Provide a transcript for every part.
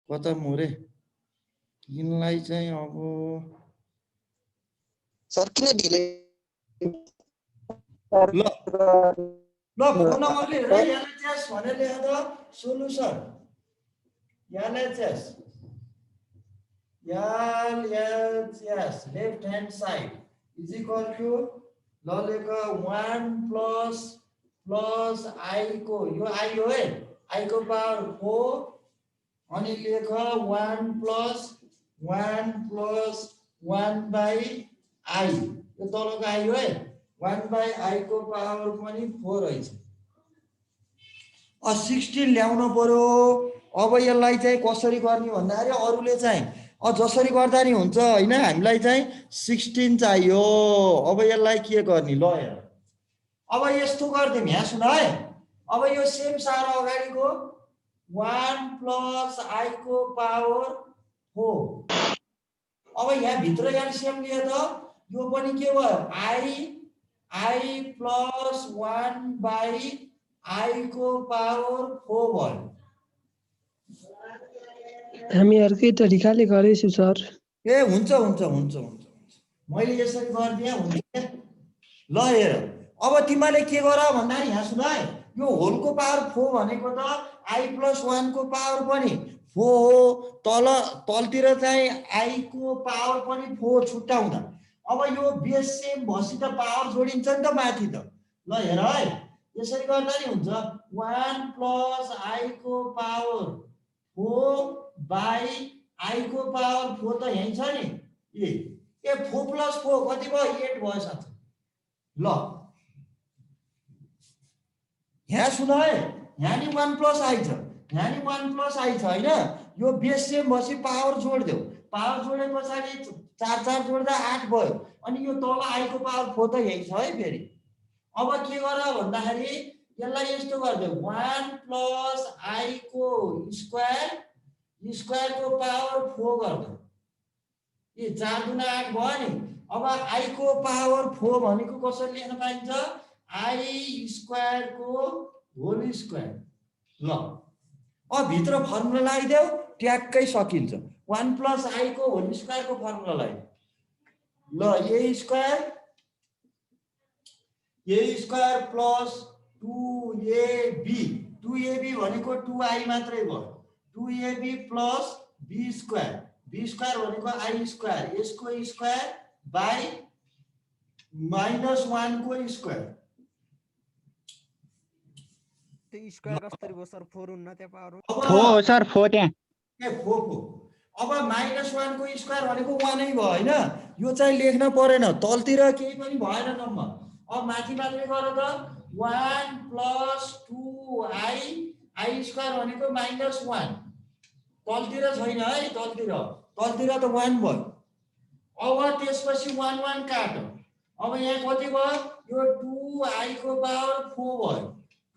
कता मोरे यिनलाई चाहिँ अब सर किन ढिले ल ल फोन नम्बर लेख है एलएचएस भनेर लेख त solution LHS left hand side is equal to ल लेख 1 प्लस आई को यो आई हो है आई को पावर 4 अनि लेख 1 प्लस 1 बाई आई यो तलको आई हो है 1 बाई आई को पावर पनि 4 रहेछ 16 ल्याउनु पर्यो अब यसलाई चाहिँ कसरी गर्ने भन्दाखेरि अरूले चाहिँ जसरी गर्दा नि हुन्छ हैन हामीलाई चाहिँ 16 चाहियो अब यसलाई के गर्ने ल हेर अब यस्तो गर्दिम यहाँ सुन है अब यो सेम सारा अगाडिको 1 प्लस आई को पावर 4 अब यहाँ भित्र एलसीएम लिए त यो पनि के भयो आई प्लस 1 बाई आई को पावर 4 भयो हामी अर्कै तरिकाले गरेछु सर ए हुन्छ मैले यसरी गर्दिए हुन्छ ल हेर अब तिमीले के गर भन्दा यहाँ सुन है यो होलको पावर 4 भनेको त आई प्लस 1 को पावर पनि 4 हो तलतिर चाहिँ आई को पावर पनि 4 छुट्याउँदा अब यो बेस सेम भएपछि त पावर जोडिन्छ नि त माथि त ल हेर है यसरी गर्दा नि हुन्छ 1 प्लस आई को पावर 4 बाई आई को पावर 4 त यही छ नि ए 4 प्लस 4 कति भयो 8 भयो साथी ल यहाँ सुन है यहाँ नि 1 प्लस आई छ यहाँ नि 1 प्लस आई छ हैन यो बेस सेम भएपछि पावर जोड्देऊ पावर जोडे पछाडि 4 4 जोड्दा 8 भयो अनि यो तल आई को पावर 4 त यही छ है फेरि अब के गर भन्दाखेरि यसलाई यस्तो गर्देऊ 1 प्लस आई को स्क्वायर को पावर 4 गर्देऊ ये 4 गुना 8 भयो नि अब आई को पावर 4 भनेको कसरी लेख्न पाइन्छ आई स्क्वायर को होल स्क्वायर ल अब भित्र फर्मुला लगाइदेऊ ट्याक्कै सकिन्छ 1 प्लस आई को होल स्क्वायर को फर्मुला लगाइ ल ए स्क्वायर प्लस 2ab भनेको 2i मात्रै भयो 2ab प्लस b स्क्वायर भनेको आई स्क्वायर यसको स्क्वायर बाई -1 को स्क्वायर त्यो स्क्वायर कसरी भयो सर 4 हुन्न त्यहाँ पावर 4 हो सर 4 त्यहाँ ए 4 अब -1 को स्क्वायर भनेको 1 नै भयो हैन यो चाहिँ लेख्न परेन तलतिर केही पनि भएन नम्बर अब माथि मात्रै गर त 1 प्लस 2i स्क्वायर भनेको -1 तलतिर छैन है तलतिर त 1 भयो अब त्यसपछि 1 1 काट अब यहाँ कति भयो यो 2i को पावर 4 भयो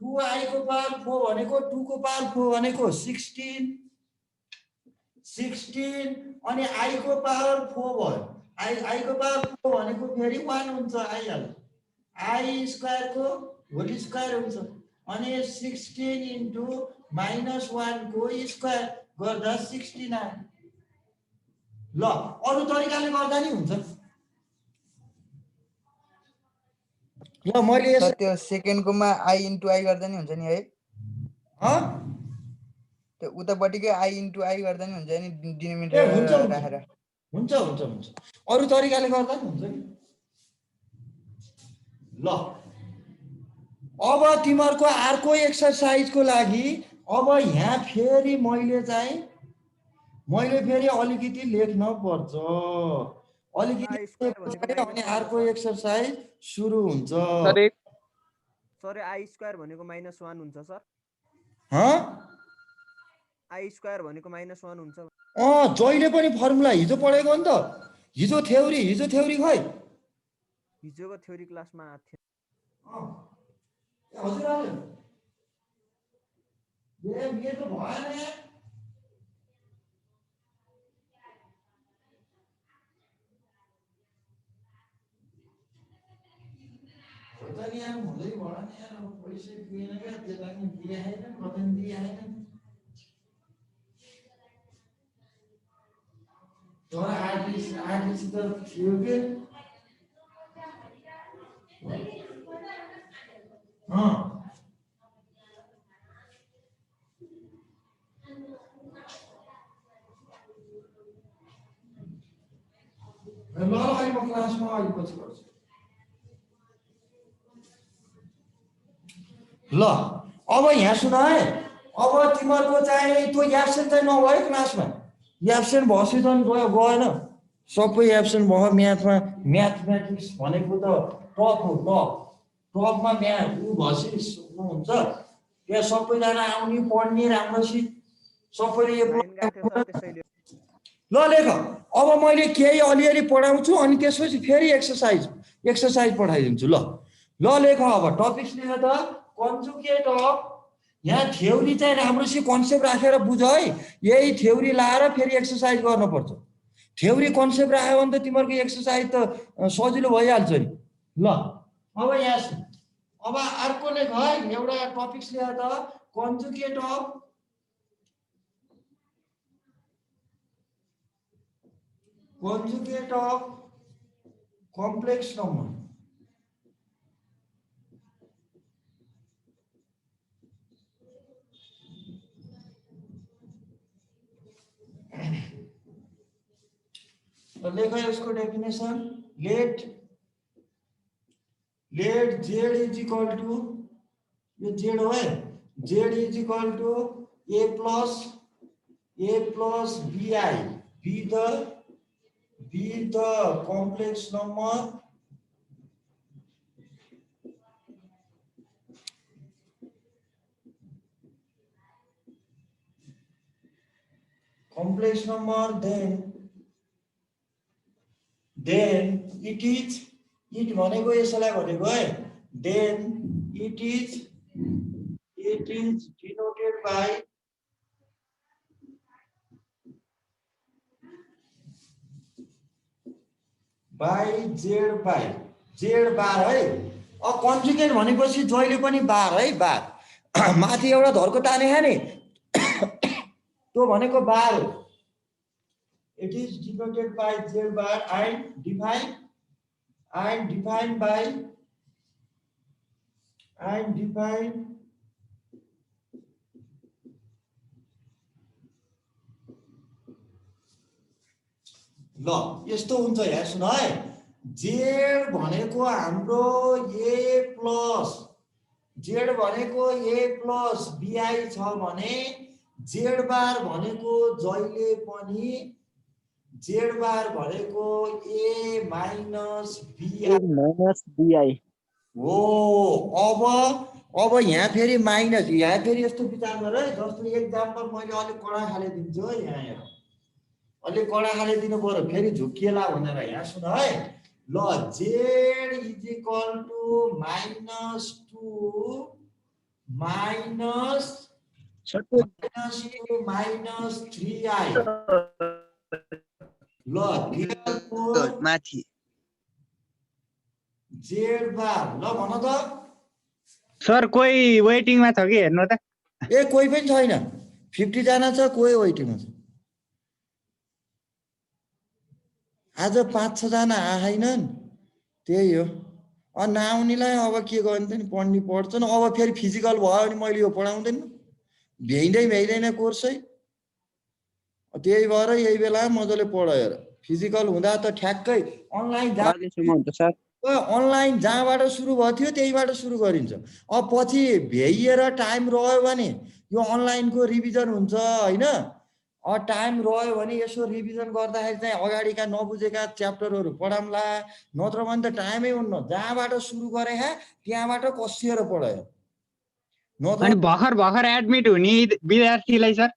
2i को पावर 4 भनेको 2 को पावर 4 भनेको 16 अनि i को पावर 4 भयो i को पावर 4 भनेको फेरि 1 हुन्छ आइहाल्यो आई स्क्वायर को होल स्क्वायर हुन्छ अनि 16 इन्टु -1 को स्क्वायर गर्दा 16 आयो ल अरु तरिकाले गर्दा नि हुन्छ ल मैले सर त्यो second comma i into i गर्दा नि हुन्छ नि है त्यो उतापट्टिकै आई इन्टु आई गर्दा नि हुन्छ नि डिनोमिनेटर राखेर हुन्छ अरु तरिकाले गर्दा नि हुन्छ नि ल अब तिमीहरुको अर्को एक्सरसाइजको लागि अब यहाँ फेरि मैले फेरि अलिकति लेख्न पर्छ अलिकति अनि अर्को एक्सरसाइज सुरु हुन्छ सर आई स्क्वायर भनेको -1 हुन्छ सर आई स्क्वायर भनेको -1 हुन्छ जहिले पनि फर्मुला हिजो पढेको नि त हिजो थ्योरी खै हिजोको थ्योरी क्लासमा थियो हजुर ये तो भएन यार पता नहीं यार मुझे ही बड़ा नहीं यार पैसे दिए ना क्या दिला नहीं दिया है ना कतन दिया है ना तर आरटीसी त थियो के ल अहिले म क्लासमा आएपछि गर्छु ल अब यहाँ सुन है अब तिमीहरूको चाहिँ त्यो एब्सेन्ट चाहिँ नभयो क्लासमा एब्सेन्ट भएपछि त गएन सबै एब्सेन्ट भयो म्याथमा म्याथमेटिक्स भनेको त टप हो टपमा म्याथ ऊ भएपछि हुन्छ त्यहाँ सबैजना आउने पढ्ने राम्रोसित सबैले ल लेख अब मैले केही अलिअलि पढाउँछु अनि त्यसपछि फेरि एक्सर्साइज पठाइदिन्छु ल लेख अब टपिक्स लेख त कन्जुगेट अफ यहाँ थ्योरी चाहिँ राम्रोसित कन्सेप्ट राखेर बुझ है यही थ्योरी लाएर फेरि एक्सर्साइज गर्नुपर्छ थ्योरी कन्सेप्ट राख्यो भने त तिमीहरूको एक्सर्साइज त सजिलो भइहाल्छ नि ल अब यहाँ अब अर्को लेख है एउटा टपिक्स लेख त कन्जुगेट अफ कम्प्लेक्स नम्बर लेख इसको definition let z is equal to ये z हो है z is equal to a plus bi be the complex number then it भनेको यसलाई भनेको है then it is denoted by z बार है अब कन्जुगेट भनेपछि जहिले पनि बार है बार माथि एउटा धर्को ताने नि त्यो भनेको बार हो it is denoted by z bar and defined by ल यस्तो हुन्छ यहाँ सुन है z भनेको हाम्रो a प्लस bi छ भने z बार भनेको जहिले पनि z बार भनेको a माइनस bi हो अब यहाँ फेरि माइनस यहाँ फेरि यस्तो विचार गर है जस्तो एक्जाम्पल मैले अलिक कडा खाले दिन्छु है यहाँ हेर अलिक कडा खाले दिनु पर्यो फेरि झुकिएला भनेर यहाँ सुन है ल z is equal to -2 -3i ल माथि z बार ल भन त सर कोही वेटिङमा छ कि हेर्नु त ए कोही पनि छैन 50 जना छ कोही वेटिङमा छ आज 5-6 जना आएनन् त्यही हो नआउनेलाई अब के गर्ने त नि पढ्ने पढ्छन् अब फेरि फिजिकल भयो भने मैले यो पढाउँदैन भ्याइँदैन कोर्सै त्यही भएर यही बेला मजाले पढाएर फिजिकल हुँदा त ठ्याक्कै अनलाइन जहाँबाट सुरु भयो थियो त्यहीबाट सुरु गरिन्छ अब पछि भ्याइएर टाइम रह्यो भने यो अनलाइनको रिभिजन हुन्छ हैन टाइम रह्यो भने यसो रिभिजन गर्दाखेरि चाहिँ अगाडिका नबुझेका च्याप्टरहरू पढाउँला नत्र भने त टाइमै हुन्न जहाँबाट सुरु गरे त्यहाँबाट कसिएर पढायो नत्र भर्खर एडमिट हुने विद्यार्थीलाई सर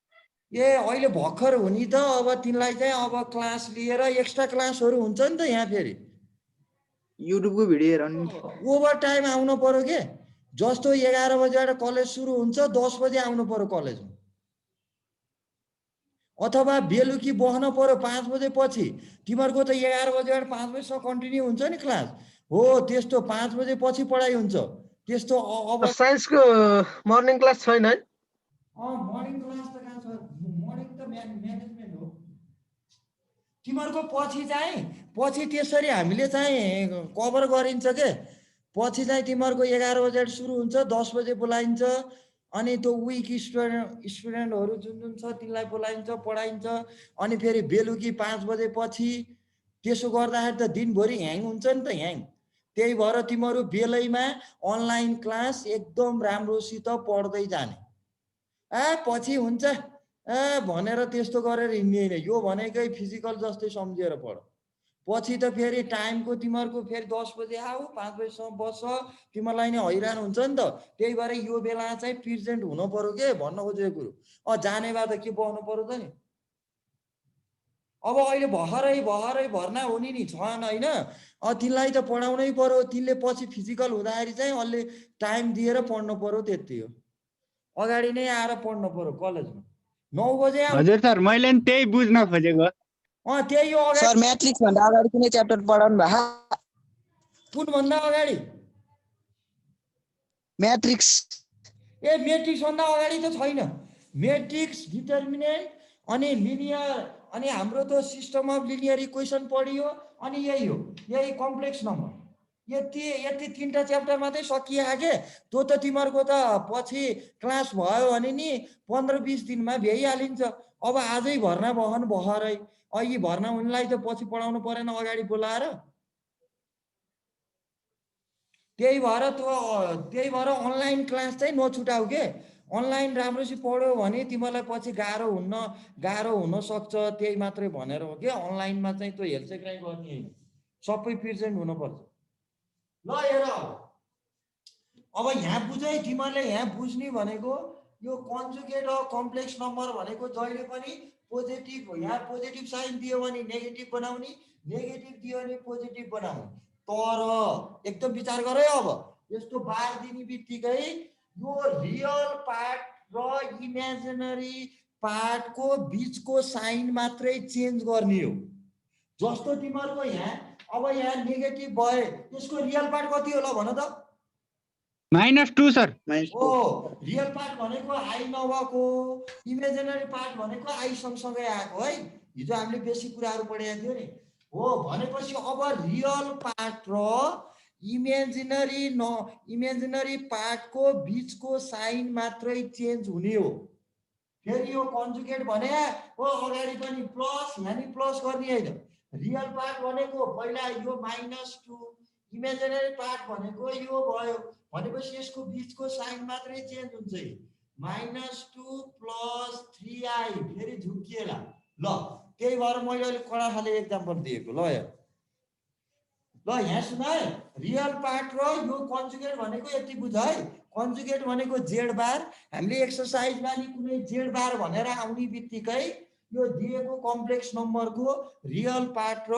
ए अहिले भर्खर हुने त अब तिनलाई चाहिँ अब क्लास लिएर एक्स्ट्रा क्लासहरू हुन्छ नि त यहाँ फेरि युट्युबको भिडियो हेर्नु ओभर टाइम आउनु पर्यो के जस्तो 11 बजेबाट कलेज सुरु हुन्छ 10 बजे आउनु पर्यो कलेजमा अथवा बेलुकी बस्न पर्यो 5 बजे पछि तिमीहरूको त 11 बजेबाट 5 बजेसम्म कन्टिन्यू हुन्छ नि क्लास हो त्यस्तो 5 बजे पछि पढाइ हुन्छ त्यस्तो अब साइन्सको मर्निङ क्लास छैन है मर्निङ क्लास त कहाँ छ मर्निङ त म्यानेजमेन्ट हो तिमीहरूको पछि त्यसरी हामीले चाहिँ कभर गरिन्छ के पछि चाहिँ तिमीहरूको 11 बजे सुरु हुन्छ 10 बजे बोलाइन्छ अनि त्यो विक स्टुडेन्टहरू जुन जुन छ तिनलाई बोलाइन्छ पढाइन्छ अनि फेरि बेलुकी 5 बजे पछि त्यसो गर्दाखेरि त दिनभरि ह्याङ हुन्छ नि त ह्याङ त्यही भएर तिमीहरू बेलैमा अनलाइन क्लास एकदम राम्रोसित पढ्दै जाने पछि हुन्छ भनेर त्यस्तो गरेर हिँड्ने होइन यो भनेकै फिजिकल जस्तै सम्झेर पढ पछि त फेरि टाइमको तिमीहरूको फेरि 10 बजे आऊ 5 बजेसम्म बस्छ तिमीहरूलाई नै हैरान हुन्छ नि त त्यही भएर यो बेला चाहिँ प्रेजेन्ट हुनु पर्यो के भन्न खोजेको कुरो जाने भए त के बस्नु पर्यो त नि अब अहिले भर्खरै भर्ना हुने नि छन् होइन तिनलाई त पढाउनै पर्यो तिनले पछि फिजिकल हुँदाखेरि चाहिँ अलि टाइम दिएर पढ्नु पर्यो त्यति हो अगाडि नै आएर पढ्नु पर्यो कलेजमा 9 बजे हजुर सर मैले नि त्यही बुझ्न खोजेको त्यही हो अगाडि सर म्याट्रिक्स भन्दा अगाडि कुनै च्याप्टर पढाउनु भा कुन भन्दा अगाडि म्याट्रिक्स मेट्रिक्स भन्दा अगाडि त छैन मेट्रिक्स डिटर्मिनेन्ट अनि लिनियर अनि हाम्रो त सिस्टम अफ लिनियर इक्वेसन पढियो अनि यही कम्प्लेक्स नम्बर यति तीनटा च्याप्टर मात्रै सकिया के त्यो त तिमीहरूको त पछि क्लास भयो भने नि 15-20 दिनमा भ्याइहालिन्छ अब आजै भर्ना बहन भर्खरै अघि भर्ना हुनेलाई त पछि पढाउनु परेन अगाडि बोलाएर त्यही भएर अनलाइन क्लास चाहिँ नछुटाऊ के अनलाइन राम्रोसित पढ्यो भने तिमीलाई पछि गाह्रो हुन सक्छ त्यही मात्रै भनेर हो के अनलाइनमा चाहिँ त्यो हेलचेक्राइ गर्ने होइन सबै प्रेजेन्ट हुनुपर्छ ल हेर अब यहाँ बुझ है तिमीहरूले यहाँ बुझ्ने भनेको यो कन्जुगेट अफ कम्प्लेक्स नम्बर भनेको जहिले पनि पोजिटिभ हो यहाँ पोजिटिभ साइन दियो भने नेगेटिभ बनाउने नेगेटिभ दियो भने पोजिटिभ बनाउने तर एकदम विचार गर है अब यस्तो बार दिने बित्तिकै यो रियल पार्ट र इमेजिनरी पार्टको बीचको साइन मात्रै चेन्ज गर्ने हो जस्तो तिमीहरूको यहाँ अब यहाँ नेगेटिभ भए यसको रियल पार्ट कति होला भन त -2 सर रियल पार्ट भनेको आई नभएको इमेजिनरी पार्ट भनेको आई सँगसँगै आएको है हिजो हामीले बेसी कुराहरू पढेका थियौँ नि हो भनेपछि अब रियल पार्ट र इमेजिनरी पार्टको बीचको साइन मात्रै चेन्ज हुने हो फेरि यो कन्जुगेट भने अगाडि पनि प्लस यहाँ नि प्लस गर्ने होइन रियल पार्ट भनेको पहिला यो -2 इमेजिनरी पार्ट भनेको यो भयो भनेपछि यसको बीचको साइन मात्रै चेन्ज हुन्छ -2 + 3i फेरि झुकिएला ल त्यही भएर मैले अहिले कडा खाले एक्जाम्पल दिएको ल यहाँ सुन है रियल पार्ट र यो कन्जुगेट भनेको यति बुझ है कन्जुगेट भनेको जेड बार हामीले एक्सरसाइजमा नि कुनै जेड बार भनेर आउने बित्तिकै यो दिएको कम्प्लेक्स नम्बरको रियल पार्ट र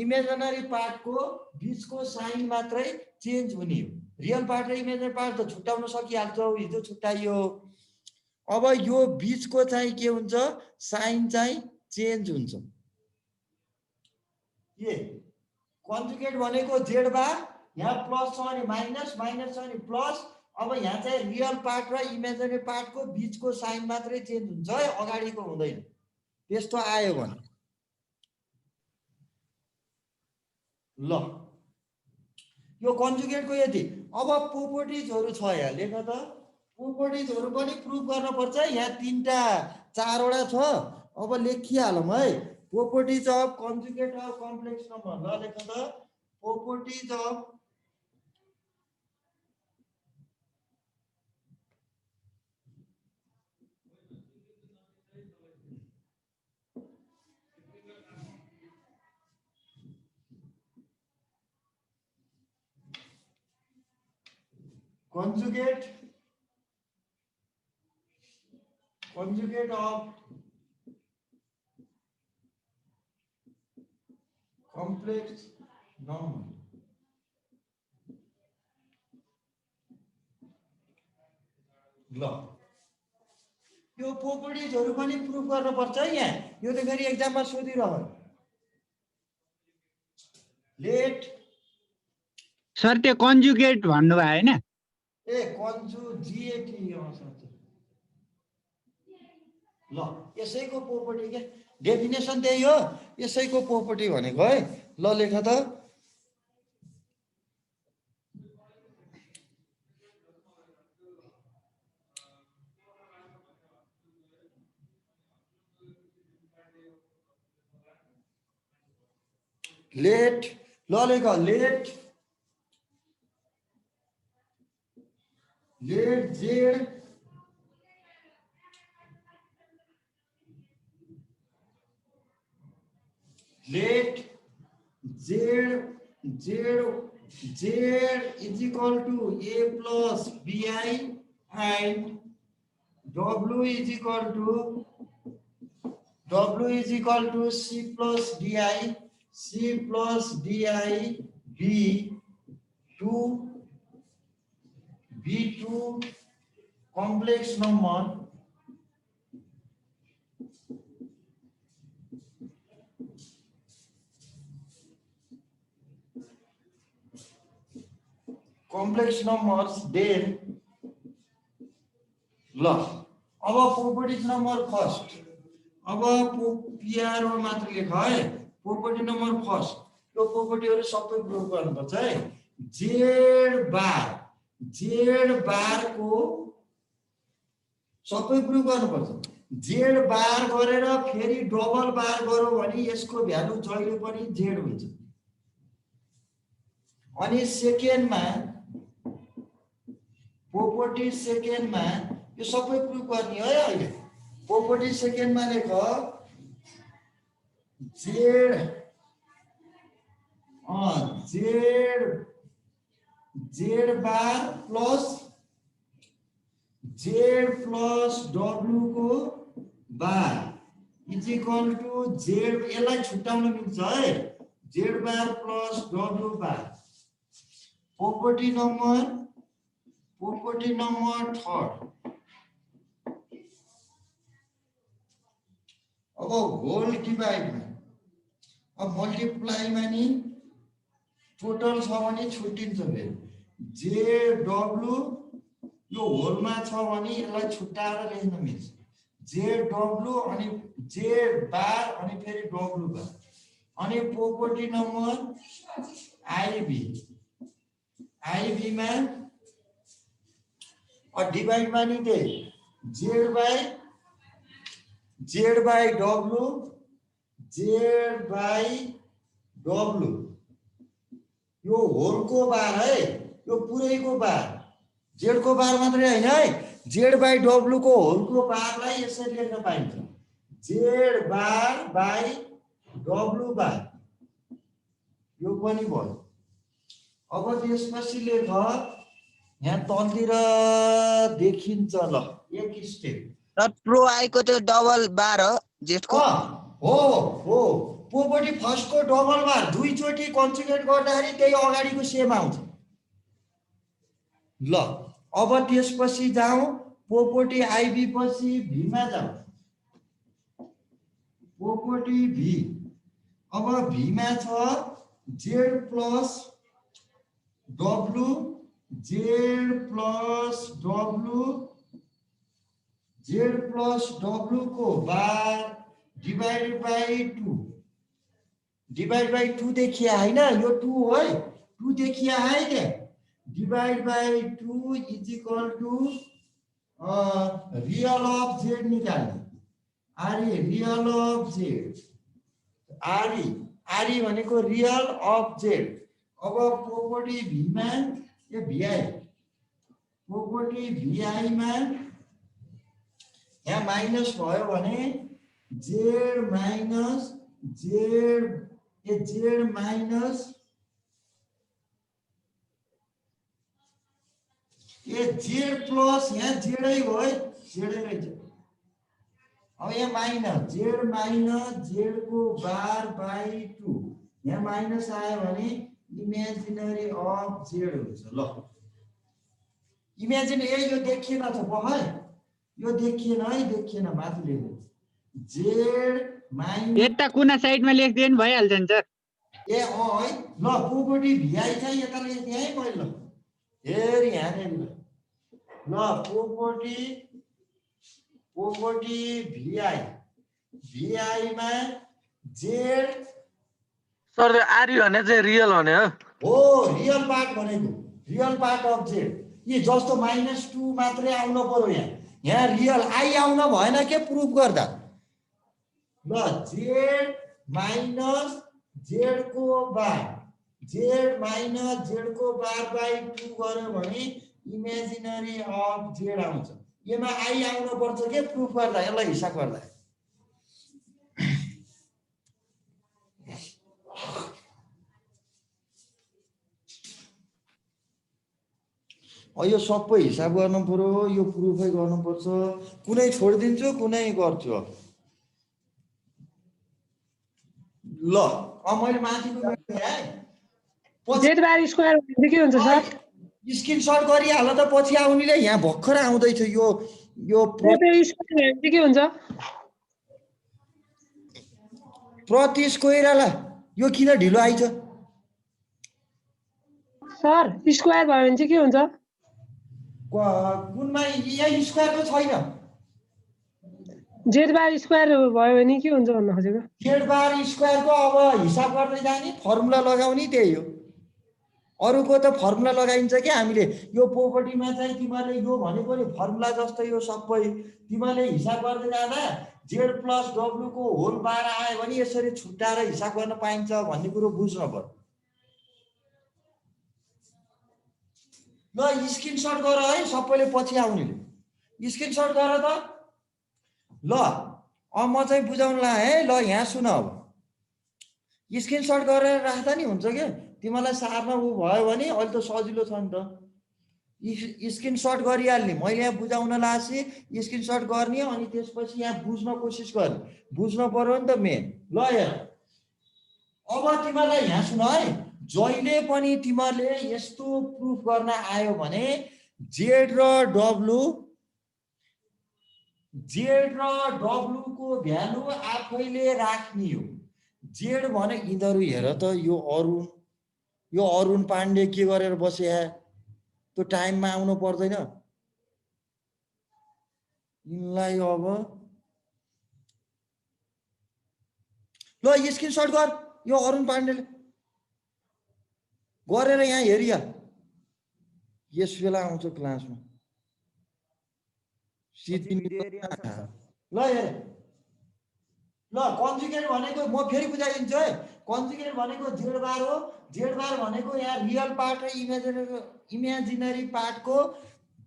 इमेजिनरी पार्टको बीचको साइन मात्रै चेन्ज हुने हो रियल पार्ट र इमेजिनरी पार्ट त छुट्याउन सकिहाल्छ हिजो छुट्याइयो अब यो बीचको चाहिँ के हुन्छ साइन चाहिँ चेन्ज हुन्छ कन्जुगेट भनेको जेड बार यहाँ प्लस छ भने माइनस छ भने प्लस अब यहाँ चाहिँ रियल पार्ट र इमेजिनरी पार्टको बीचको साइन मात्रै चेन्ज हुन्छ है अगाडिको हुँदैन त्यस्तो आयो भने ल यो कन्जुगेटको यति अब प्रोपर्टिजहरू छ यहाँ लेख त प्रोपर्टिजहरू पनि प्रुफ गर्न पर्छ यहाँ 3टा 4वटा छ अब लेखिहालौँ है properties of conjugate of complex number ल लेख त properties of conjugate of complex number ल यो प्रोपर्टिजहरु पनि प्रुफ गर्न पर्छ है यहाँ यो त फेरि एक्जाममा सोधिरह लेट सर त्यो कन्जुगेट भन्नु भयो हैन ए कन्जुगेट ल यसैको प्रोपर्टी के डेफिनेसन त्यही हो यसैको प्रोपर्टी भनेको है ल लेख त लेट ल लेख let z let z is equal to a plus bi and w is equal to c plus di b2 complex number complex numbers then ल अब प्रोपर्टीज नंबर फर्स्ट अब PRO मात्र लेख है प्रोपर्टी नंबर फर्स्ट यो प्रोपर्टीहरु सबै prove गर्नुपर्छ है जेड बार को सबै प्रुभ गर्नुपर्छ जेड बार गरेर फेरि डबल बार गरौ भने यसको भ्यालु जहिले पनि जेड हुन्छ अनि सेकेन्डमा प्रोपर्टी सेकेन्डमा यो सबै प्रुभ गर्ने है अहिले प्रोपर्टी सेकेन्डमा लेख z bar plus z plus डब्लु को bar is equal to z यसलाई छुट्याउन मिल्छ है जेड बार प्लस डब्लु बार प्रोपर्टी नंबर थर्ड अब होल डिवाइड में अब मल्टिप्लाई में नि टोटल छ भने छुट्टिन्छ फेरि जे डब्लु यो होलमा छ भने यसलाई छुट्याएर लेख्न मिल्छ जे डब्लु अनि जे बार अनि फेरि डब्लु बार अनि प्रोपर्टी नंबर आईबी में और डिवाइड में नहीं दे जेड बाई डब्लू यो होल को बार है यो पूरे को बार जेड को बार मात्रै हैन है जेड बाई डब्लू को होल को बारलाई यसरी लेख्न पाइन्छ जेड बार बाई डब्लू बार यो पनि भयो अब त्यसपछि लेख यहाँ तलतिर देखिन्छ ल एक स्टेप सर प्रो आई को तो डबल बार हो जेड को हो प्रोपर्टी फर्स्ट को डबल बार दुई चोटी कन्जुगेट गर्दाखेरि त्यही अगाडिको सेम आउँछ ल अब त्यसपछि जाऊ प्रोपर्टी आईबी पछि भी मा जाऊ प्रोपर्टी भी अब भी मा छ Z plus W Z plus W को बार डिवाइडेड बाई 2 देखिया है ना यो 2 है 2 देखिया है क्या divide by 2 is equal to real of z निकाल्ने आरी रियल ऑफ जेड आरी भनेको रियल ऑफ जेड अब प्रोपर्टी भी में ये VI प्रोपर्टी VI में यहाँ माइनस भयो भने जेड माइनस जेड ये जेड माइनस ये जेड प्लस यहाँ जेडै हो है जेडै रहेछ अब यहाँ माइनस जेड को बार बाई 2 यहाँ माइनस आयो भने इमेजिनरी अफ जेड हुन्छ ल इमेजिन यो देखिएन त है यो देखिएन माथि लेख्नु जेड माइनस यता कुना साइडमा लेख्दिए नि भइहाल्छ नि सर ए है ल प्रोपर्टी VI चाहिँ यता लेख्दिए है मैले ल हेर यहाँ ल पोपर्टी VI मा जेड सर त्यो आर्य भने चाहिँ रियल भने हो हो रियल पार्ट भनेको रियल पार्ट अफ जेड यी जस्तो -2 मात्रै आउन पर्यो यहाँ रियल आई आउन भएन के प्रुफ गर्दा ल जेड माइनस जेड को बार जेड माइनस जेड को बार बाई 2 गर्यो भने इमेजिनरी अफ जेड आउँछ यसमा आई आउन पर्छ के प्रुफ गर्दा यसलाई हिसाब गर्दा यो सबै हिसाब गर्नु पर्यो यो प्रुफै गर्नुपर्छ कुनै छोडिदिन्छु कुनै गर्छु ल मैले माथिको जेड बार स्क्वायर भनेको के हुन्छ सर स्क्रिनशट गरिहाल त पछि आउनेले यहाँ भर्खर आउँदैछ यो स्क्वायर भनेको के हुन्छ प्रति स्क्वायरला यो किन ढिलो आइछ सर स्क्वायर भयो भने चाहिँ के हुन्छ कुनमा यहाँ स्क्वायरको छैन जेड बार स्क्वायर भयो भने के हुन्छ भन्न खोजेको जेड बार स्क्वायरको अब हिसाब गर्दै जाने फर्मुला लगाउने त्यही हो अरूको त फर्मुला लगाइन्छ कि हामीले यो पोपर्टीमा चाहिँ तिमीहरूले यो भनेको नि फर्मुला जस्तै यो सबै तिमीहरूले हिसाब गर्दै जाँदा जेड प्लस डब्लु को होल बार आयो भने यसरी छुट्याएर हिसाब गर्न पाइन्छ भन्ने कुरो बुझ्नु पर्यो ल स्क्रिनशट गर है सबैले पछि आउनेले स्क्रिनशट गर त ल म चाहिँ बुझाउन लाग्यो है ल यहाँ सुन अब स्क्रिनशट गरेर राख्दा नि हुन्छ के तिमीलाई सार्न उ भयो भने अहिले त सजिलो छ नि त स्क्रिनशट गरिहाल्ने मैले यहाँ बुझाउन लासे स्क्रिनशट गर्ने अनि त्यसपछि यहाँ बुझ्न कोसिस गर्ने बुझ्न पर्यो नि त मेन ल हेर अब तिमीलाई यहाँ सुन है जहिले पनि तिमीले यस्तो प्रुफ गर्न आयो भने जेड र डब्लु को भ्यालु आफैले राख्ने हो जेड भने यिनीहरू हेर त यो अरुण पाण्डे के गरेर बसे त्यो टाइममा आउनु पर्दैन यिनलाई अब ल स्क्रिनशट गर यो अरुण पाण्डेले गरेर यहाँ हेरिया यस बेला आउँछ क्लासमा ल हेर ल कन्जुगेट भनेको म फेरि बुझाइदिन्छु है कन्जुगेट भनेको जेड बार हो जेड बार भनेको यहाँ रियल पार्ट र इमेजिनरी पार्टको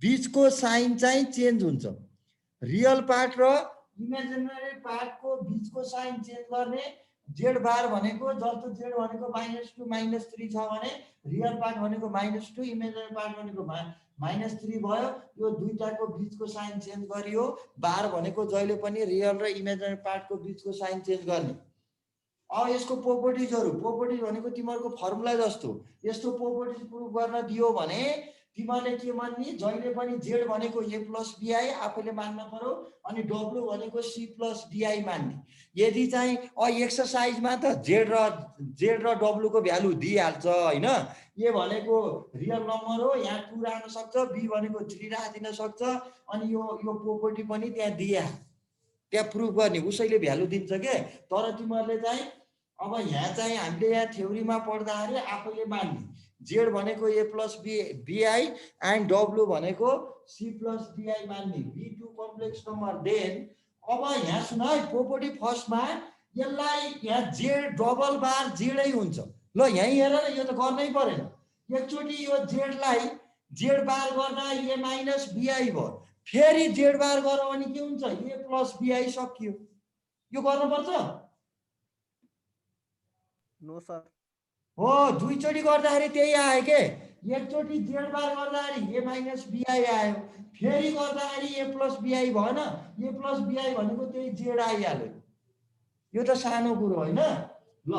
बीचको साइन चाहिँ चेन्ज हुन्छ रियल पार्ट र इमेजिनरी पार्टको बीचको साइन चेन्ज गर्ने जेड बार भनेको जस्तो जेड भनेको -2 -3 छ भने रियल पार्ट भनेको -2 इमेजिनरी पार्ट भनेको -3 भयो यो दुईटाको बीचको साइन चेन्ज गरियो बार भनेको जहिले पनि रियल र इमेजिनरी पार्टको बीचको साइन चेन्ज गर्ने अब यसको प्रोपर्टिज भनेको तिमीहरूको फर्मुला जस्तो यस्तो प्रोपर्टिज प्रुफ गर्न दियो भने तिमीहरूले के मान्ने जहिले पनि जेड भनेको a + bi आफैले मान्न पर्यो अनि डब्लु भनेको c + di मान्ने यदि चाहिँ एक्सरसाइजमा त जेड र डब्लु को भ्यालु दिइहाल्छ हैन ए भनेको रियल नम्बर हो यहाँ 2 राख्न सक्छ बी भनेको 3 राखिदिन सक्छ अनि यो प्रोपर्टी पनि त्यहाँ दिए त्यहाँ प्रुफ गर्ने उसैले भ्यालु दिन्छ के तर तिमीहरूले चाहिँ अब यहाँ चाहिँ हामीले यहाँ थ्योरीमा पढ्दाखेरि आफैले मान्ने जेड भनेको a + bi एन्ड डब्लु भनेको c + di मान्ने b2 कम्प्लेक्स नम्बर देन अब यहाँ सुन है प्रोपर्टी फर्स्टमा यसलाई यहाँ जेड डबल बार जेडै हुन्छ ल यही हेर न यो त गर्नै परेन एकचोटी यो जेडलाई जेड बार गर्दा a - bi भयो फेरि जेड बार गर्यो भने के हुन्छ a + bi सकियो यो गर्नुपर्छ नो सर हो दुईचोटी गर्दाखेरि त्यही आयो के एकचोटी जेड बार गर्दाखेरि a - bi आयो फेरि गर्दाखेरि a + bi भएन a + bi भनेको त्यही जेड आइहाल्यो यो त सानो कुरो होइन ल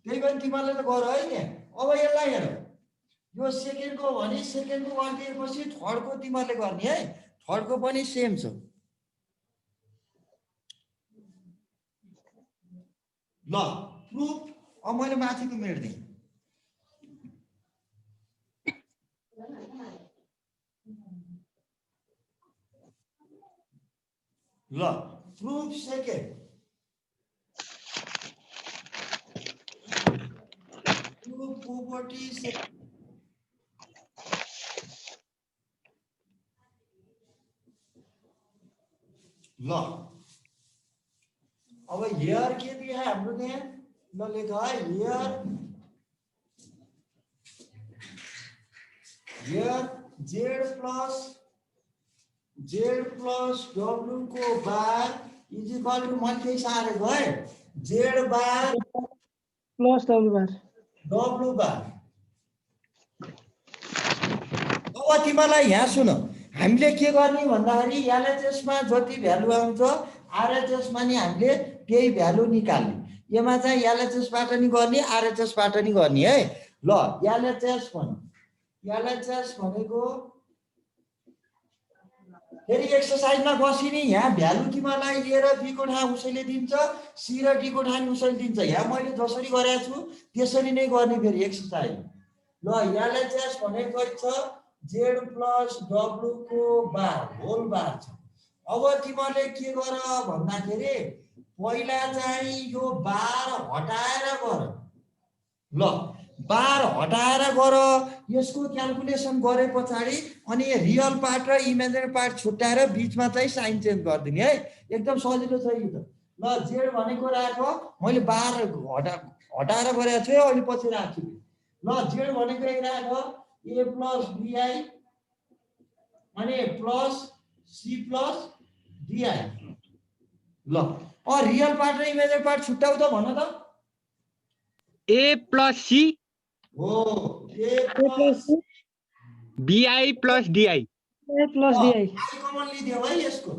त्यही पनि तिमीहरूले त गर है नि अब यसलाई हेर यो सेकेन्डको भने सेकेन्डको गरिदिएपछि थर्डको तिमीहरूले गर्ने है थर्डको पनि सेम छ ल प्रुफ अब मैले माथिको मेट्दिएँ ल proof second proof property second ल अब हियर के दिया है हाम्रो त्यहाँ ल लेख है हियर z प्लस w को बार इज इक्वल टू मैले त्यही सारेको है z बार प्लस डब्लु बार w बार। अब तिमीलाई यहाँ सुन हामीले के गर्ने भन्दाखेरि एलएचएसमा जति भ्यालु आउँछ आरएचएसमा नि हामीले त्यही भ्यालु निकाल्ने यसमा चाहिँ एलएचएसबाट नि गर्ने आरएचएसबाट नि गर्ने है। ल एलएचएस भनेको फेरि एक्सरसाइजमा बसिनी यहाँ भ्यालु तिमीलाई लिएर बी को ठाउँ उसैले दिन्छ सी र डी को ठाउँ उसैले दिन्छ यहाँ मैले जसरी गरेको छु त्यसरी नै गर्ने फेरि एक्सरसाइज। ल एलएचएस भनेको छ z प्लस w को बार होल बार छ। अब तिमीले के गर भन्दाखेरि पहिला चाहिँ यो बार हटाएर गर। ल बार हटाएर गर यसको क्याल्कुलेसन गरे पछाडि अनि रियल पार्ट र इमेजिनरी पार्ट छुट्याएर बीचमा चाहिँ साइन चेन्ज गरिदिने है एकदम सजिलो छ यो त। ल जेड भनेको राख मैले बार हटाएर गरेको छु अहिले पछि राख्छु। ल जेड भनेको यही राख a प्लस bi अनि प्लस c प्लस di। ल रियल पार्ट र इमेजिनरी पार्ट छुट्याउ त भन त। a प्लस सी हो a plus bi plus di plus di I common लिदियो है यसको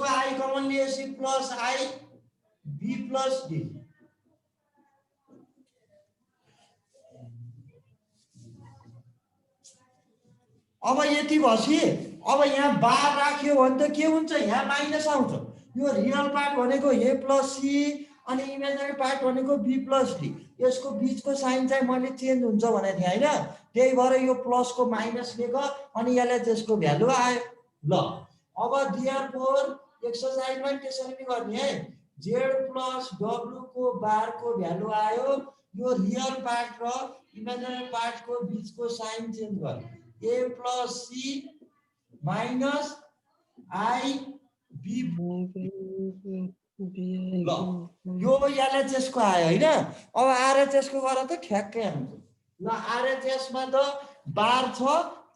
आई कमन लिएपछि plus I B plus D. अब यति भएपछि अब यहाँ बार राख्यो भने त के हुन्छ यहाँ माइनस आउँछ यो रियल पार्ट भनेको ए प्लस सी अनि इमेजिनरी पार्ट भनेको बी प्लस डी यसको बीचको साइन चाहिँ मैले चेन्ज हुन्छ भनेको थिएँ हैन त्यही भएर यो प्लस को माइनस लेख अनि एलएचएस को भ्यालु आयो। ल अब देयरफोर एक्सरसाइजमा त्यसरी नै गर्ने है z प्लस w को बार को भ्यालु आयो यो रियल पार्ट र इमेजिनरी पार्ट को बीचको साइन चेन्ज गर a plus c minus i b. ल यो एलएचएस को आयो हैन अब आरएचएस को गर त ठ्याक्कै आउँछ। ल आरएचएस मा त बार छ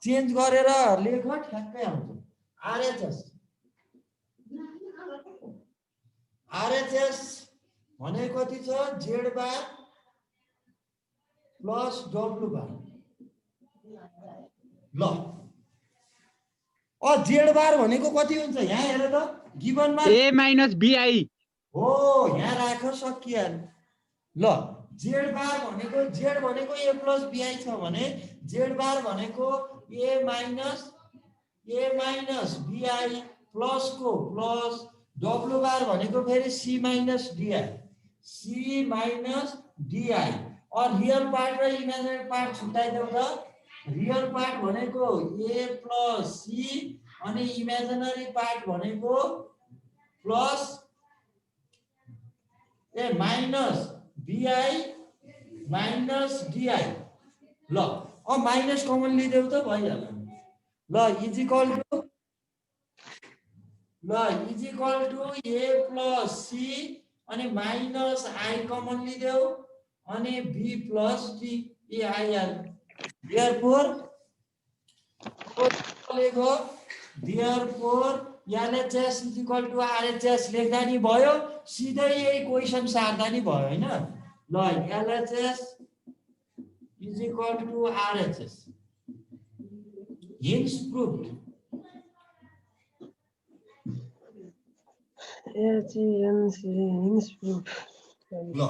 चेन्ज गरेर लेख ठ्याक्कै आउँछ। आरएचएस भनेको कति छ जेड बार प्लस डब्लु बार। ल जेड बार भनेको कति हुन्छ यहाँ हेर त गिभनमा a माइनस bi हो यहाँ राख सकिहाल्यो। ल जेड बार भनेको जेड भनेको ए प्लस बिआई छ भने जेड बार भनेको ए माइनस बिआई प्लस को प्लस डब्लु बार भनेको फेरि सी माइनस डिआई और रियल पार्ट र इमेजिनरी पार्ट छुट्याइदेऊ त। रियल पार्ट भनेको ए प्लस सी अनि इमेजिनरी पार्ट भनेको plus a minus bi minus di. ल अब माइनस कमन लिदेऊ त भइहाल्यो। ल is equal to a plus c अनि माइनस आई कमन लिदेऊ अनि बी प्लस डी ए आइहाल्यो। Therefore, LHS is equal to RHS लेख्दा नि भयो सिधै यही क्वेशन सार्दा नि भयो हैन। ल LHS is equal to RHS hence proved। ल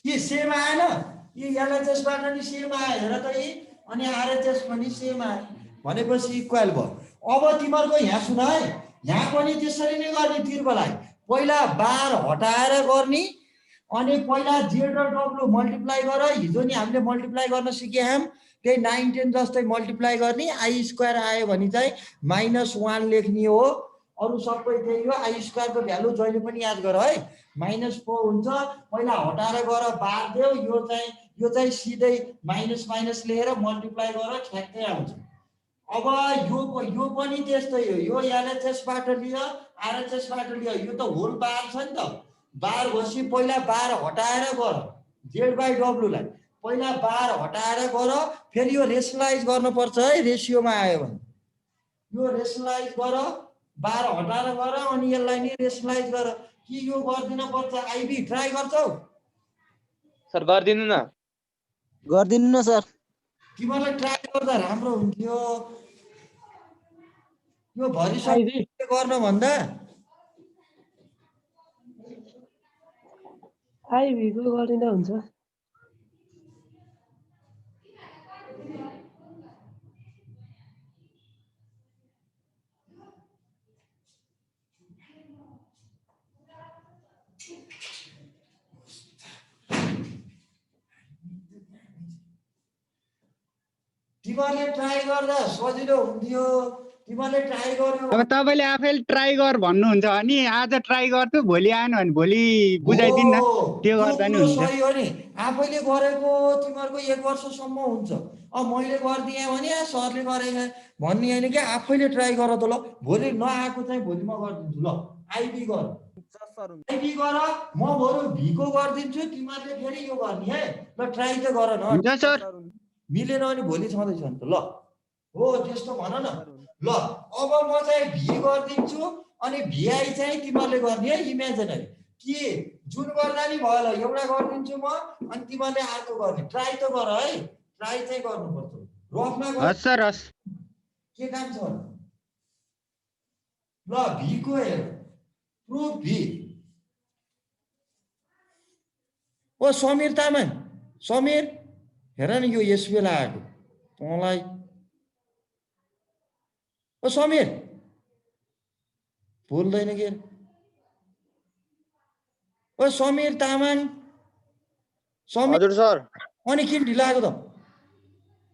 ये सेम आएन ये एलएचएस बाट नि सेम आयो हेर त यी अनि आरएचएस पनि सेम आयो भनेपछि इक्वल भयो। अब तिमीहरुको यहाँ सुन है यहाँ पनि त्यसरी नै गर्ने तिर्कोलाई पहिला बार हटाएर गर्ने अनि पहिला जेड र डब्लु मल्टिप्लाई गर हिजो नि हामीले मल्टिप्लाई गर्न सिके हम त्यही 9 10 जस्तै मल्टिप्लाई गर्ने आई स्क्वायर आयो भने चाहिँ -1 लेख्ने हो अरू सबै त्यही हो। आई स्क्वायरको भ्यालु जहिले पनि याद गर है, -4 हुन्छ। पहिला हटाएर गर बार देऊ, यो चाहिँ सिधै माइनस माइनस लिएर मल्टिप्लाई गर ठ्याक्कै आउँछ। अब यो पनि त्यस्तै हो, यो एलएचएसबाट लियो आरएचएसबाट लियो, यो त होल बार छ नि त। बार भएपछि पहिला बार हटाएर गर जेड बाई डब्लुलाई, पहिला बार हटाएर गर, फेरि यो रेसनलाइज गर्नुपर्छ है। रेसियोमा आयो भने यो रेसनलाइज गर, बार हटाएर गर, अनि यसलाई नि रेसनलाइज गर। कि यो गर्दिन पर्छ? आइबी ट्राई गर्छौ? सर गरिदिनु न। गरिदिनु न सर। तिमीलाई ट्राई गर्दा राम्रो हुन्थ्यो। यो भरिसक्यो आइबी गर्न भन्दा आइबीको गरिदिँदा हुन्छ। तिमीले ट्राई गर्दा सजिलो हुन्थ्यो। तिमीले ट्राई गर्यो अब तपाईँले आफैले ट्राई गर भन्नुहुन्छ अनि आज ट्राई गर्छु, भोलि आएन भने भोलि बुझाइदिनु न, त्यो गर्दा नि हुन्छ। सही हो नि, आफैले गरेको तिमीहरूको 1 वर्षसम्म हुन्छ। अब मैले गरिदिएँ भने सरले गरेको भन्ने होइन कि, आफैले ट्राई गर त ल। भोलि नआएको चाहिँ भोलि म गरिदिन्छु। ल आइबी गर, सर हुन्छ। आइबी गर, म बरु भीको गरिदिन्छु, तिमीहरूले फेरि यो गर्ने है। ल ट्राई त गर न, हुन्छ सर। सर हुन्छ। मिलेन भने भोलि छँदैछ नि त। ल हो त्यस्तो भन न। सर हुन्छ। ल अब म चाहिँ भी गरिदिन्छु, अनि भिआई चाहिँ तिमीहरूले गर्ने है, इमेजिनरी। के जुन गर्दा नि भयो। ल एउटा गरिदिन्छु म, अनि तिमीहरूले अर्को गर्ने। ट्राई त गर है, ट्राई चाहिँ गर्नुपर्छ। रफमा गर। हस् सर हस्। के काम छ? ल भीको हेर, प्रुफ भी। ओ समीर तामाङ, समीर हेर न, यो यस बेला आएको तँलाई। ओ समीर बोल्दैन के? ओ समीर तामाङ, समीर। हजुर सर। अनि किन ढिलो आएको त?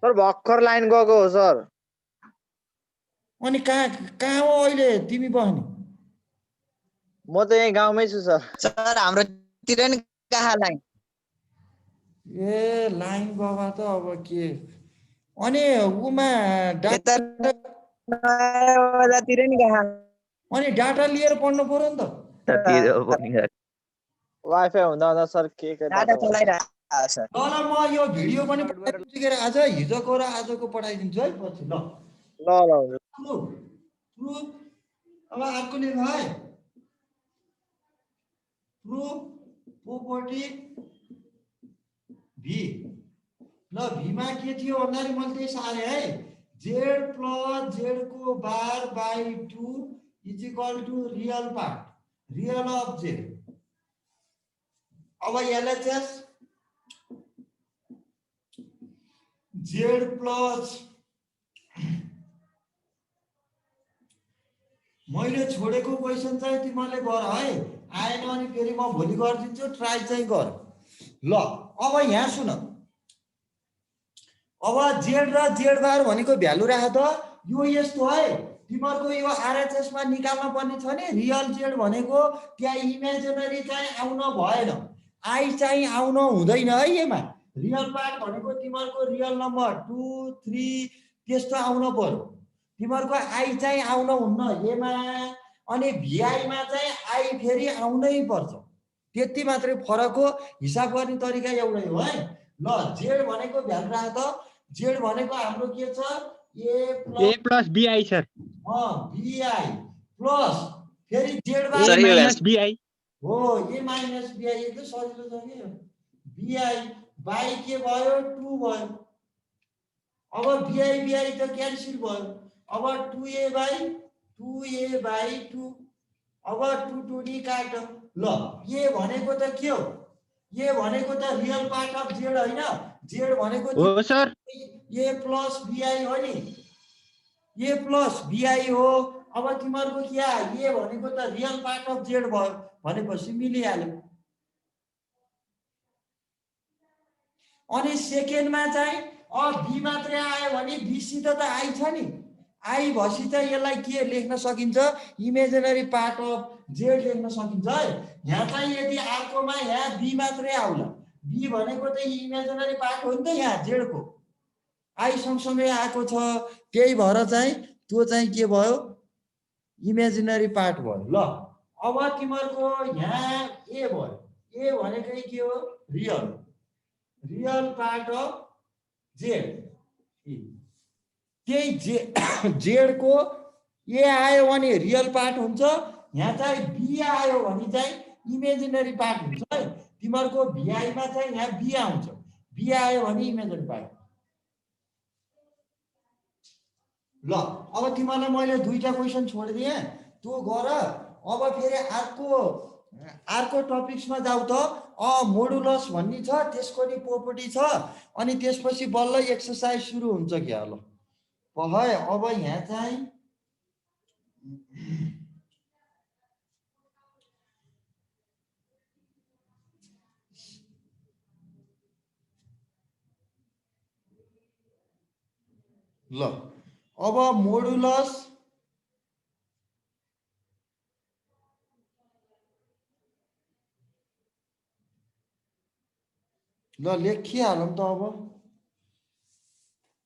सर भर्खर लाइन गएको हो सर। अनि कहाँ कहाँ हो अहिले तिमी बस्ने? म त यही गाउँमै छु सर। सर हाम्रोतिर नि कहाँ लाइन? ए लाइन गवा त अब के? अनि उमा यता डाटा, नयाँ बजारतिर नि कहाँ? अनि डाटा लिएर पढ्नु पर्यो नि त। वाइफाई हुँदा हुँदा सर के डाटा चलाइरहेको सर। ल ल म यो भिडियो पनि पठाइदिन्छु के अरे, आज हिजोको र आजको पठाइदिन्छु है पछि। ल ल हुन्छ। Proof proof. अब अर्को लेख है, प्रुफ प्रोपर्टी भी। ल भीमा के थियो भन्दाखेरि मैले त्यही सारे है, जेड प्लस जेड को bar by 2 is equal to real part, real of Z. अब एलएचएस जेड प्लस, मैले छोडेको क्वेसन चाहिँ तिमीले गर है, आएन भने फेरि म भोलि गरिदिन्छु। ट्राई चाहिँ गर। ल अब यहाँ सुन, अब जेड र जेड बार भनेको भ्यालु राख त। यो यस्तो है, तिमीहरूको यो आरएचएस मा निकाल्न पर्ने छ नि, रियल जेड भनेको त्यहाँ इमेजिनरी चाहिँ आउन भएन, आई चाहिँ आउन हुँदैन है। यसमा रियल पार्ट भनेको तिमीहरूको रियल नम्बर 2 3 त्यस्तो आउन पर्यो, तिमीहरूको आई चाहिँ आउन हुन्न यसमा। अनि भिआईमा चाहिँ आई फेरि आउनै पर्छ, त्यति मात्रै फरक हो। हिसाब गर्ने तरिका एउटै हो है। ल जेड भनेको भ्यालु राख त। जेड भनेको हाम्रो के छ? A plus B I sir. B I plus फेरि Z A bar minus B I हो, ए माइनस बिआई। एकदम सजिलो छ कि। बिआई बाई के भयो? 2 भयो। अब बिआई बिआई त क्यान्सल भयो। अब 2a बाई 2। अब 2 2 डी काट। ल ए भनेको त के हो? ए भनेको त रियल पार्ट अफ जेड होइन, जेड भनेको हो सर। ए प्लस बिआई हो नि, ए प्लस बिआई हो। अब तिमीहरूको क्या, ए भनेको त रियल पार्ट अफ जेड भयो भनेपछि मिलिहाल्यो। अनि सेकेन्डमा चाहिँ अब बी मात्रै आयो भने बीसित त आई छ नि, आई भएपछि चाहिँ यसलाई के लेख्न सकिन्छ इमेजिनरी पार्ट अफ जेड लेख्न सकिन्छ है। यहाँ चाहिँ यदि अर्कोमा यहाँ बी मात्रै आउला, बी भनेको चाहिँ इमेजिनरी पार्ट हो नि त यहाँ जेडको, आई सँगसँगै आएको छ, त्यही भएर चाहिँ त्यो चाहिँ के भयो इमेजिनरी पार्ट भयो। ल अब तिमीहरूको यहाँ ए भयो, ए भनेकै के हो real, real part of Z, त्यही जेडको ए आयो भने रियल पार्ट हुन्छ, यहाँ चाहिँ बी आयो भने चाहिँ इमेजिनरी पार्ट हुन्छ है। तिमीहरूको भिआईमा चाहिँ यहाँ बी आउँछ, बी आयो भने इमेजिनरी पार्ट। ल अब तिमीहरूलाई मैले दुईटा क्वेसन छोडिदिएँ, त्यो गर। अब फेरि अर्को टपिक्समा जाऊ त। मोडुलस भन्ने छ, त्यसको नि प्रोपर्टी छ, अनि त्यसपछि बल्ल एक्सर्साइज सुरु हुन्छ क्या। ल है अब यहाँ चाहिँ ल अब मोडुलस ल लेखिहालौँ त अब।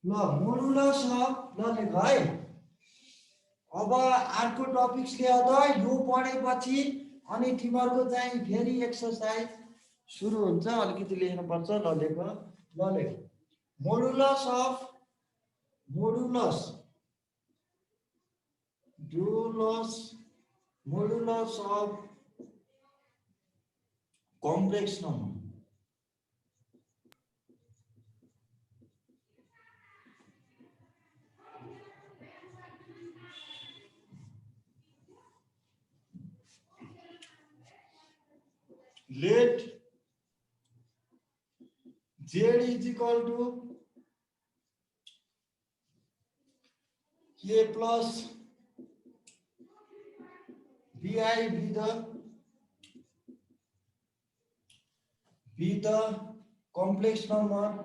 ल मोडुलस ल लेख है। अब अर्को टपिक्स लिएर त यो पढेपछि अनि तिमीहरूको चाहिँ फेरि एक्सर्साइज सुरु हुन्छ, अलिकति लेख्नुपर्छ। ल लेख, ल लेख modulus of modulus of complex number. Let Z is equal to A plus BI be the complex number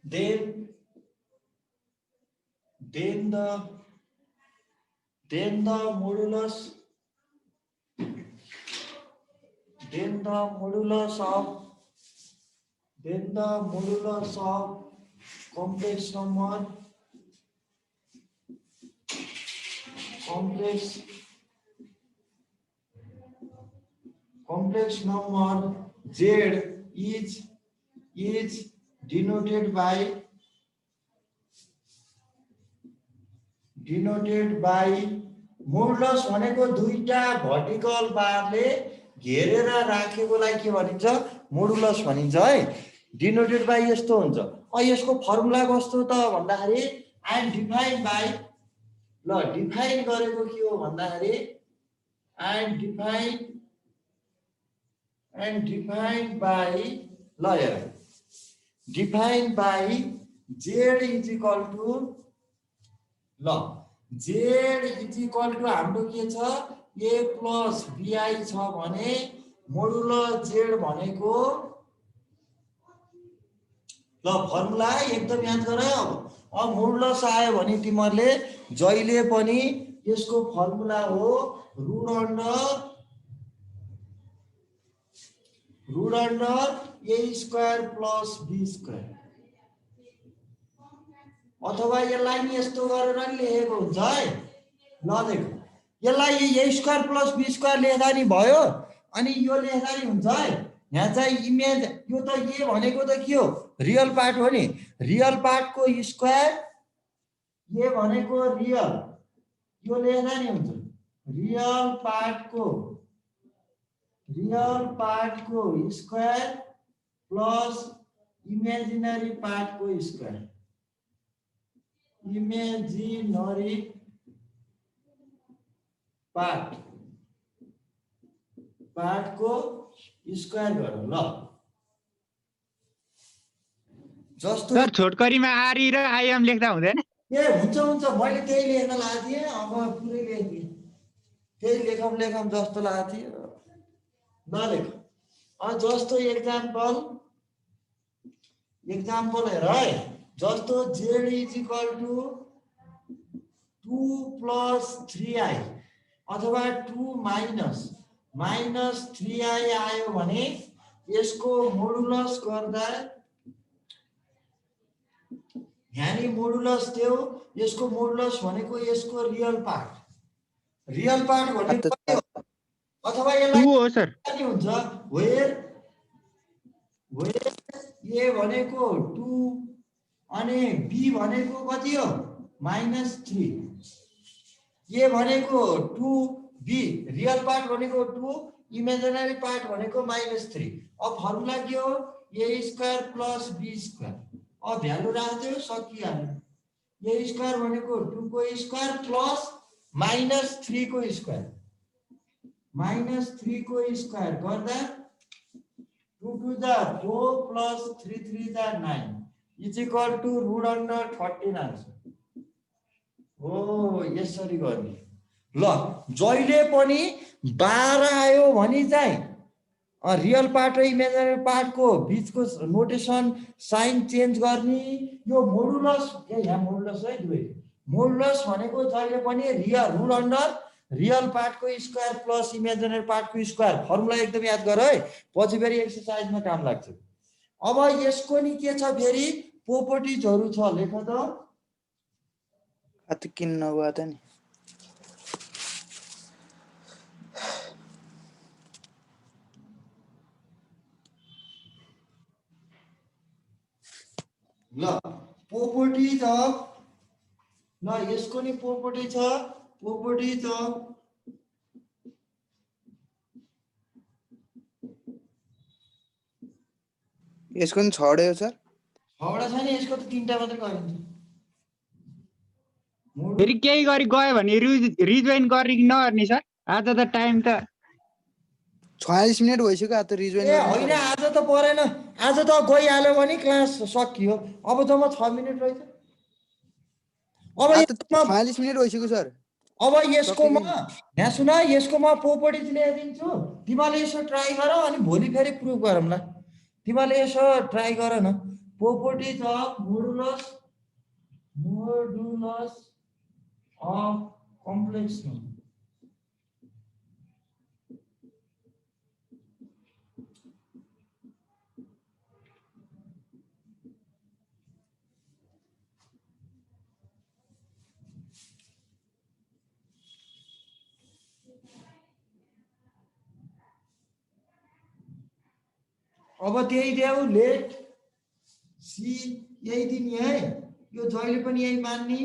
then the modulus of complex number Z is denoted by modulus भनेको दुईटा भर्टिकल बारले घेरेर राखेकोलाई के भनिन्छ मोडुलस भनिन्छ है। Denoted by यस्तो हुन्छ। यसको फर्मुला कस्तो त भन्दाखेरि आई एम डिफाइन बाई, ल डिफाइन गरेको के हो भन्दाखेरि आई एम डिफाइन बाई, ल हेर define by z is equal to, ल जेड इज इक्वल टु हाम्रो के छ ए प्लस बिआई छ भने मोडुलस जेड भनेको, ल फर्मुला एकदम याद गर। अब मोडुलस आयो भने तिमीहरूले जहिले पनि यसको फर्मुला हो root under a square plus b square, अथवा यसलाई नि यस्तो गरेर नि लेखेको हुन्छ है। ल देख यसलाई ए स्क्वायर प्लस बी स्क्वायर लेख्दा नि भयो, अनि यो लेख्दा नि हुन्छ है। यहाँ चाहिँ इमेज यो त ए भनेको त के हो रियल पार्ट हो नि, रियल पार्टको स्क्वायर ए भनेको रियल, यो लेख्दा नि हुन्छ रियल पार्टको स्क्वायर प्लस इमेजिनरी पार्टको स्क्वायर, इमेजिनरी पार्टको स्क्वायर गर। ल जस्तो सर छोटकरीमा आरई र आइएम लेख्दा हुँदैन? ए हुन्छ मैले त्यही लेख्न लागेको थिएँ, अब पुरै लेखिदिएँ, त्यही लेखम जस्तो लागेको थियो। नलेख जस्तो एक्जाम्पल हेर है, जस्तो z is equal to 2 plus 3i अथवा 2 माइनस 3i आयो भने यसको मोडुलस गर्दा यानी मोडुलस देऊ, यसको मोडुलस भनेको यसको रियल पार्ट भनेको अथवा यसलाई 2 हो सर। के हुन्छ वेयर ए भनेको 2 अनि बी भनेको कति हो -3, ए भनेको 2 बी रियल पार्ट भनेको 2 इमेजिनरी पार्ट भनेको -3। अब फर्मुला के हो ए स्क्वायर प्लस बी स्क्वायर। अब भ्यालु राख्दियो सकिहाल्यो। ए स्क्वायर भनेको 2 को स्क्वायर प्लस -3 को स्क्वायर गर्दा 2 to the 4 plus 3 3 the 9 is equal to √13 answer हो। यसरी गर्ने ल। जहिले पनि 12 आयो भने चाहिँ रियल पार्ट र इमेजिनरी पार्टको बीचको नोटेसन साइन चेन्ज गर्ने। यो मोडुलस यहाँ मोडुलस है, दुवै मोडुलस भनेको जहिले पनि रियल पार्टको स्क्वायर प्लस इमेजिनरी पार्टको स्क्वायर। फर्मुला एकदम याद गर है, पछि फेरि एक्सरसाइजमा काम लाग्छ। अब यसको नि के छ फेरि प्रोपर्टिजहरु छ, लेख त। अत किन नगयो त नि ल प्रोपर्टिज अफ, ल यसको नि प्रोपर्टी छ, प्रोपर्टिज अफ यसको नि छड्यो सर। छवटा छ नि, यसको त तीनटा मात्रै गरिन्छ। फेरि केही गरी गयो भने रिजोइन गर्ने कि नगर्ने सर? आज त टाइम त 46 मिनेट भइसक्यो। आज त रिजोइन ए होइन, आज त परेन, आज त गइहाल्यो भने क्लास सकियो। अब जम्मा 6 मिनेट रहेछ। अब 46 मिनेट भइसक्यो सर। अब यसको म यहाँ सुन, यसको म प्रोपर्टिज ल्याइदिन्छु, तिमीले यसो ट्राई गर अनि भोलि फेरि प्रुभ गरौँला। तिमीले यसो ट्राई गर न। Properties of modulus of complex number. अब त्यही देऊ, लेट सी यही दिने है। यो जहिले पनि यही मान्ने,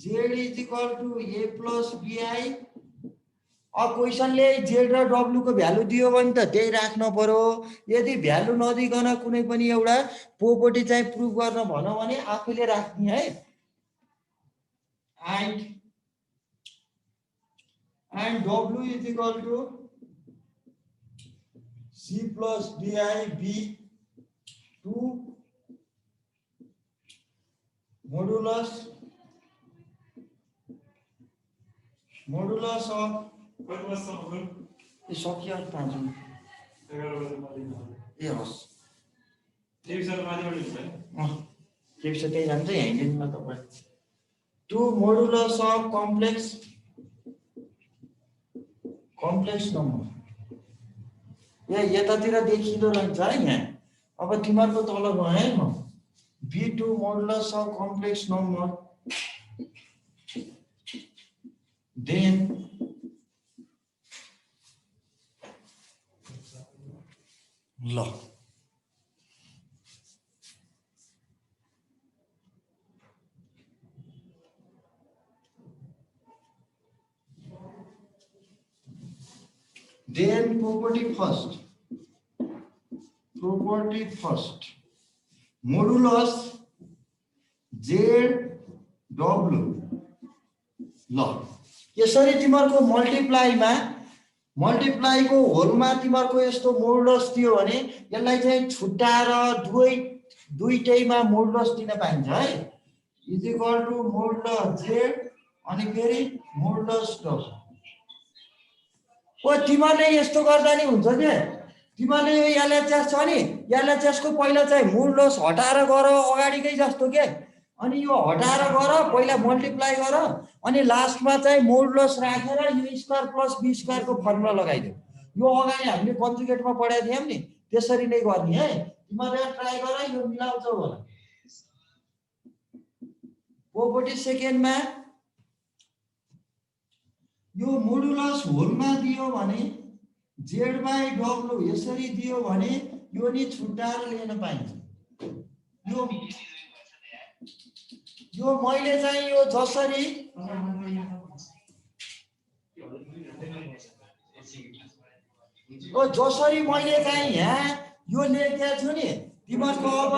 z is equal to a plus bi. अब क्वेसनले जेड र डब्लु को भ्यालु दियो भने त त्यही राख्न पर्यो। यदि भ्यालु नदिकन कुनै पनि एउटा प्रोपर्टी चाहिँ प्रुभ गर्न भनौ भने आफैले राख्ने है। एन्ड डब्लु is equal to C plus DI B 2 modulus of सकियो 5 ए हस् के विषय त्यही जान्छ यहीँमा तपाईँ 2 modulus of complex number। यतातिर देखिदो रहेछ है यहाँ। अब तिमीहरूको तल गए है म। B2 modulus of complex number then ल then property first modulus z w। ल यसरी तिमीहरूको मल्टिप्लाईको होलमा तिमीहरूको यस्तो मोडुलस दियो भने यसलाई चाहिँ छुट्याएर दुईटैमा मोडुलस दिन पाइन्छ है। Is equal to modulus z अनि फेरि मोडुलस w। ओ तिमीहरूले यस्तो गर्दा नि हुन्छ के, तिमीले यो एलएचएस छ नि एलएचएस को पहिला चाहिँ मूल लस हटाएर गर अगाडिकै जस्तो के अनि यो हटाएर गर पहिला मल्टिप्लाई गर अनि लास्टमा चाहिँ मोड लस राखेर u square plus b square को फर्मुला लगाइदेऊ यो अगाडि हामीले कन्जुगेटमा पढाएको थियौँ नि त्यसरी नै गर्ने है तिमीले ट्राई गर यो मिलाउँछौ होला प्रोपर्टी सेकेन्डमा यो मोडुलस होलमा दियो भने z/w यसरी दियो भने यो नि छुट्याएर लिन पाइन्छ यो मैले चाहिँ यो जसरी जसरी मैले चाहिँ यहाँ यो लेखेको छु नि तिमीहरूको अब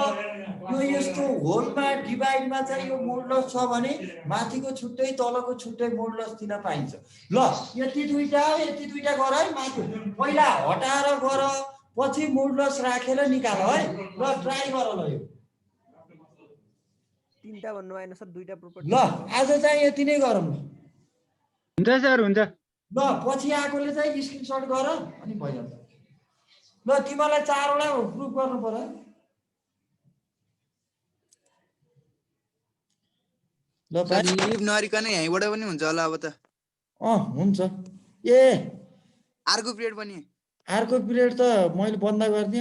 यो यस्तो होलमा डिभाइडमा चाहिँ यो मोडुलस छ भने माथिको छुट्टै तलको छुट्टै मोडुलस दिन पाइन्छ ल यति दुईटा गर है माथि पहिला हटाएर गर पछि मोडुलस राखेर निकाल है ल ट्राई गर ल यो तीनटा भन्नु भएन सर दुईटा प्रोपर्टी ल आज चाहिँ यति नै गरौँ हुन्छ सर हुन्छ ल पछि आएकोले चाहिँ स्क्रिनसट गर अनि भइहाल्छ ल तिमीलाई 4 वटा प्रुफ गर्नु पर्यो ल सर लिभ नरिकन यहीँबाट पनि हुन्छ होला अब त हुन्छ ए अर्को पिरियड पनि अर्को पिरियड त मैले बन्द गरिदिएँ